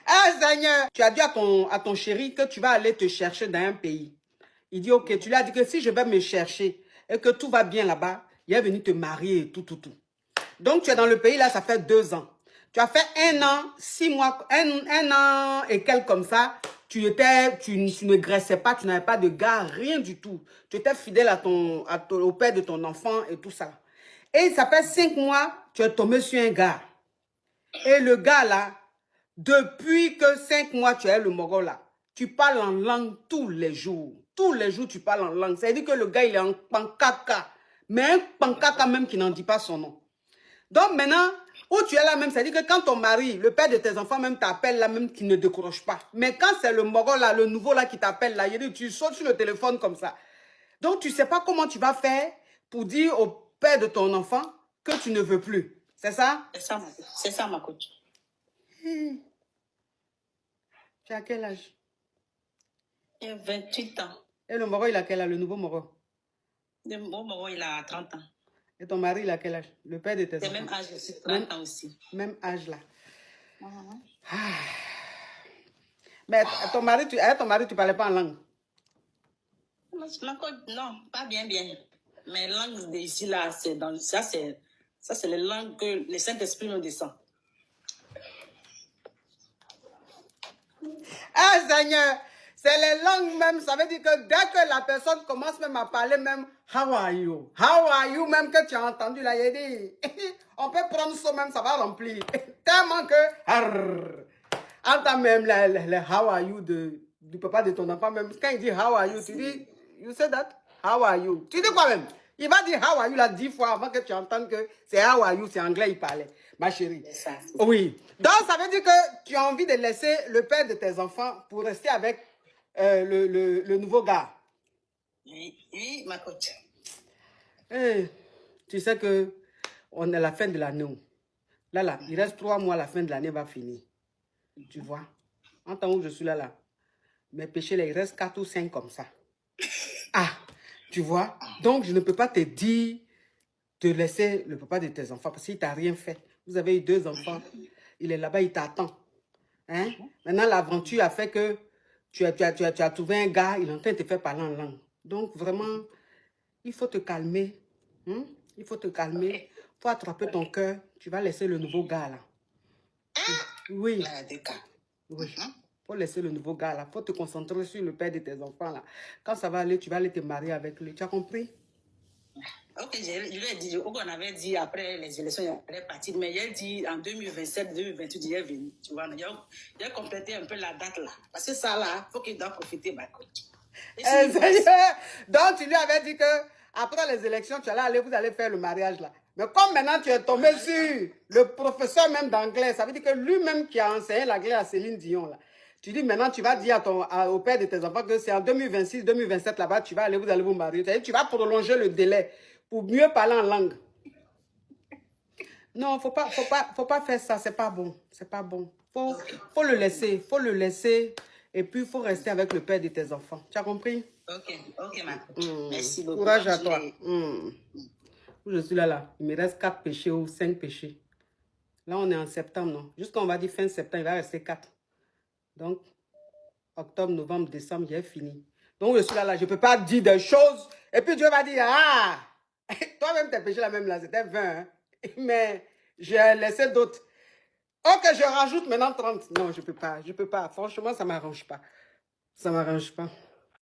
Ah, Seigneur, tu as dit à ton chéri que tu vas aller te chercher dans un pays. Il dit, ok, tu lui as dit que si je vais me chercher et que tout va bien là-bas, il est venu te marier et tout. Donc, tu es dans le pays là, ça fait 2 ans. Tu as fait 1 an, 6 mois, un an et quelques comme ça. Tu ne graissais pas, tu n'avais pas de gars, rien du tout. Tu étais fidèle au père de ton enfant et tout ça. Et ça fait 5 mois, tu es tombé sur un gars. Et le gars là, depuis que 5 mois, tu es le Moro là, tu parles en langue tous les jours. Tous les jours, tu parles en langue. Ça veut dire que le gars, il est en pankaka. Mais un pankaka même qui n'en dit pas son nom. Donc maintenant, où tu es là même, ça veut dire que quand ton mari, le père de tes enfants même t'appelle là même, qui ne décroche pas. Mais quand c'est le Moro là, le nouveau là qui t'appelle là, il dit, tu sautes sur le téléphone comme ça. Donc tu ne sais pas comment tu vas faire pour dire au père de ton enfant que tu ne veux plus. C'est ça? C'est ça, ma coach. Tu as quel âge? Il a 28 ans. Et le Moro, il a quel âge, le nouveau Moro? Le Moro, il a 30 ans. Et ton mari, il a quel âge? Le père de tes enfants? C'est le même âge aussi, 30 ans aussi. Même âge là. Mais ton mari, tu ne parlais pas en langue? Non, pas bien. Mais langue d'ici là, c'est les langues que le Saint-Esprit nous descend. Ah, Seigneur, c'est les langues même, ça veut dire que dès que la personne commence même à parler même, how are you? How are you même que tu as entendu là, il dit, on peut prendre ça même, ça va remplir. Tellement que, entends même les how are you du papa de ton enfant même, quand il dit how are you, tu dis, you say that? How are you? Tu dis quoi même? Il va dire how are you là 10 fois avant que tu entendes que c'est how are you, c'est anglais il parlait, ma chérie. Ça. Oui. Donc ça veut dire que tu as envie de laisser le père de tes enfants pour rester avec le nouveau gars. Oui, ma coach. Hey, tu sais que on est à la fin de l'année. Là, il reste 3 mois, la fin de l'année va finir. Tu vois? En temps où je suis là, mes péchés, là, il reste 4 ou 5 comme ça. Ah, tu vois? Donc, je ne peux pas te dire de laisser le papa de tes enfants parce qu'il ne t'a rien fait. Vous avez eu 2 enfants. Il est là-bas, il t'attend. Hein? Maintenant, l'aventure a fait que tu as trouvé un gars, il est en train de te faire parler en langue. Donc, vraiment, il faut te calmer. Hein? Il faut te calmer. Il faut attraper ton cœur. Tu vas laisser le nouveau gars là. Oui. Oui. Il faut laisser le nouveau gars là. Il faut te concentrer sur le père de tes enfants là. Quand ça va aller, tu vas aller te marier avec lui. Tu as compris? Ok, je lui ai dit, on avait dit après les élections, il est parti, mais j'ai dit en 2027, 2028, il est venu. Tu vois, j'ai complété un peu la date là. Parce que ça là, il faut qu'il doit profiter, ma coach. Donc, tu lui avais dit que après les élections, tu allais aller, vous allez faire le mariage là. Mais comme maintenant tu es tombé sur le professeur même d'anglais, ça veut dire que lui-même qui a enseigné l'anglais à Céline Dion là. Tu dis maintenant, tu vas dire au père de tes enfants que c'est en 2026, 2027 là-bas, tu vas aller, vous allez vous marier. Tu vas prolonger le délai pour mieux parler en langue. Non, faut pas faire ça, c'est pas bon. C'est pas bon. Faut le laisser. Et puis, il faut rester avec le père de tes enfants. Tu as compris? Ok, ma coach. Merci beaucoup. Courage à toi. Je suis là. Il me reste 4 péchés ou 5 péchés. Là, on est en septembre, non? Jusqu'à, on va dire fin septembre, il va rester 4. Donc, octobre, novembre, décembre, j'ai fini. Donc, je suis là, je ne peux pas dire des choses. Et puis, Dieu va dire, ah, toi-même, tes péchés là, même là, c'était 20. Hein? Mais j'ai laissé d'autres. Ok, je rajoute maintenant 30. Non, je ne peux pas. Franchement, ça ne m'arrange pas. Ça ne m'arrange pas.